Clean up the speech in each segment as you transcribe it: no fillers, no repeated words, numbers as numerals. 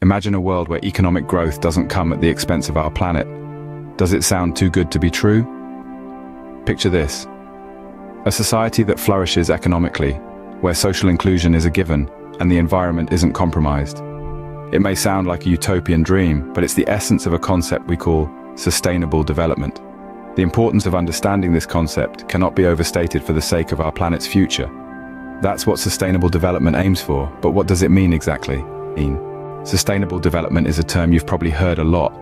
Imagine a world where economic growth doesn't come at the expense of our planet. Does it sound too good to be true? Picture this: a society that flourishes economically, where social inclusion is a given and the environment isn't compromised. It may sound like a utopian dream, but it's the essence of a concept we call sustainable development. The importance of understanding this concept cannot be overstated for the sake of our planet's future. That's what sustainable development aims for, but what does it mean exactly? Sustainable development is a term you've probably heard a lot,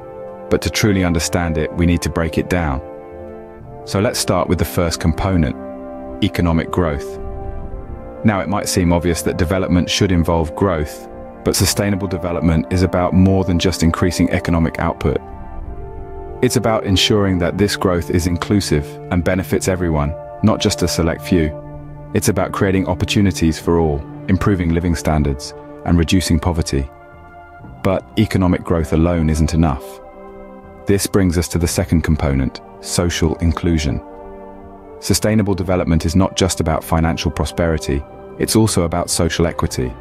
but to truly understand it, we need to break it down. So let's start with the first component: economic growth. Now, it might seem obvious that development should involve growth, but sustainable development is about more than just increasing economic output. It's about ensuring that this growth is inclusive and benefits everyone, not just a select few. It's about creating opportunities for all, improving living standards, and reducing poverty. But economic growth alone isn't enough. This brings us to the second component: social inclusion. Sustainable development is not just about financial prosperity, it's also about social equity.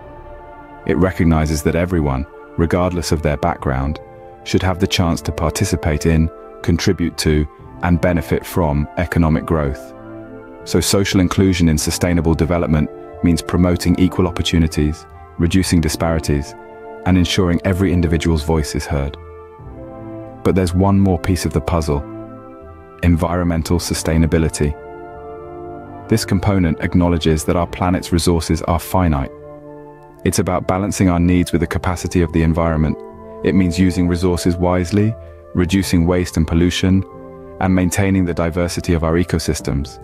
It recognizes that everyone, regardless of their background, should have the chance to participate in, contribute to, and benefit from economic growth. So social inclusion in sustainable development means promoting equal opportunities, reducing disparities, and ensuring every individual's voice is heard. But there's one more piece of the puzzle: environmental sustainability. This component acknowledges that our planet's resources are finite. It's about balancing our needs with the capacity of the environment. It means using resources wisely, reducing waste and pollution, and maintaining the diversity of our ecosystems.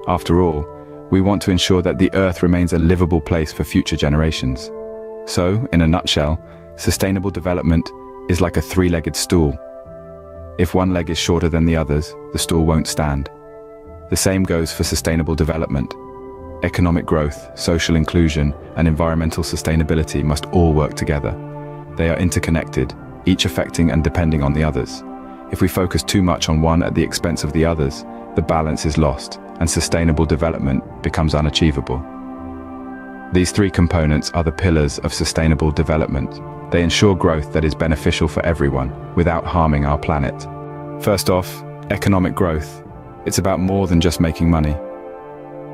After all, we want to ensure that the Earth remains a livable place for future generations. So, in a nutshell, sustainable development is like a three-legged stool. If one leg is shorter than the others, the stool won't stand. The same goes for sustainable development. Economic growth, social inclusion, and environmental sustainability must all work together. They are interconnected, each affecting and depending on the others. If we focus too much on one at the expense of the others, the balance is lost, and sustainable development becomes unachievable. These three components are the pillars of sustainable development. They ensure growth that is beneficial for everyone, without harming our planet. First off, economic growth. It's about more than just making money.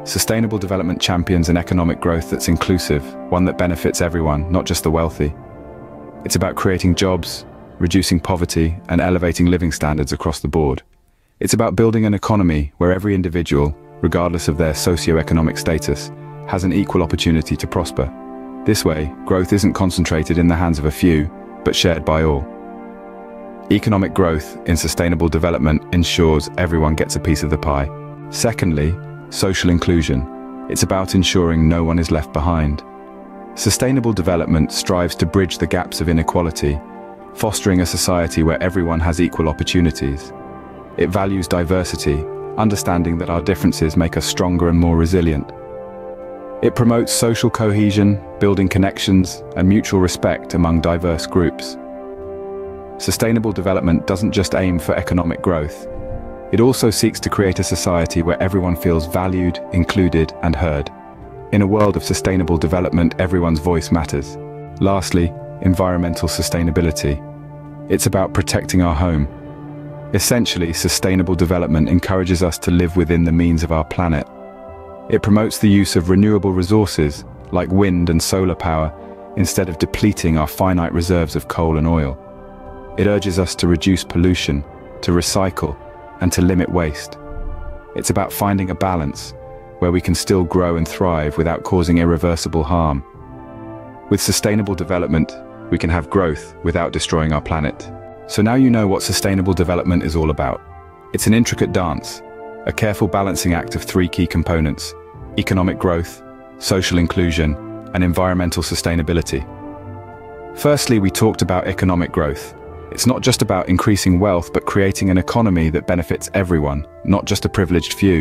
Sustainable development champions an economic growth that's inclusive, one that benefits everyone, not just the wealthy. It's about creating jobs, reducing poverty, and elevating living standards across the board. It's about building an economy where every individual, regardless of their socio-economic status, has an equal opportunity to prosper. This way, growth isn't concentrated in the hands of a few, but shared by all. Economic growth in sustainable development ensures everyone gets a piece of the pie. Secondly, social inclusion. It's about ensuring no one is left behind. Sustainable development strives to bridge the gaps of inequality, fostering a society where everyone has equal opportunities. It values diversity, understanding that our differences make us stronger and more resilient. It promotes social cohesion, building connections, and mutual respect among diverse groups. Sustainable development doesn't just aim for economic growth. It also seeks to create a society where everyone feels valued, included, and heard. In a world of sustainable development, everyone's voice matters. Lastly, environmental sustainability. It's about protecting our home. Essentially, sustainable development encourages us to live within the means of our planet. It promotes the use of renewable resources, like wind and solar power, instead of depleting our finite reserves of coal and oil. It urges us to reduce pollution, to recycle, and to limit waste. It's about finding a balance where we can still grow and thrive without causing irreversible harm. With sustainable development, we can have growth without destroying our planet. So now you know what sustainable development is all about. It's an intricate dance, a careful balancing act of three key components: economic growth, social inclusion, and environmental sustainability. Firstly, we talked about economic growth. It's not just about increasing wealth, but creating an economy that benefits everyone, not just a privileged few.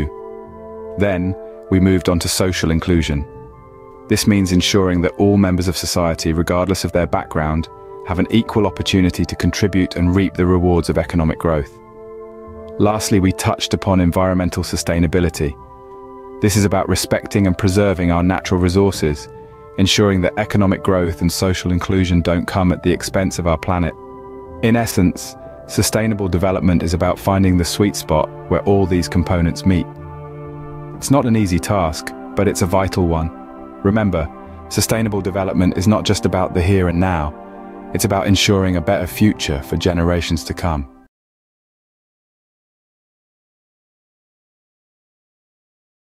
Then, we moved on to social inclusion. This means ensuring that all members of society, regardless of their background, have an equal opportunity to contribute and reap the rewards of economic growth. Lastly, we touched upon environmental sustainability. This is about respecting and preserving our natural resources, ensuring that economic growth and social inclusion don't come at the expense of our planet. In essence, sustainable development is about finding the sweet spot where all these components meet. It's not an easy task, but it's a vital one. Remember, sustainable development is not just about the here and now. It's about ensuring a better future for generations to come.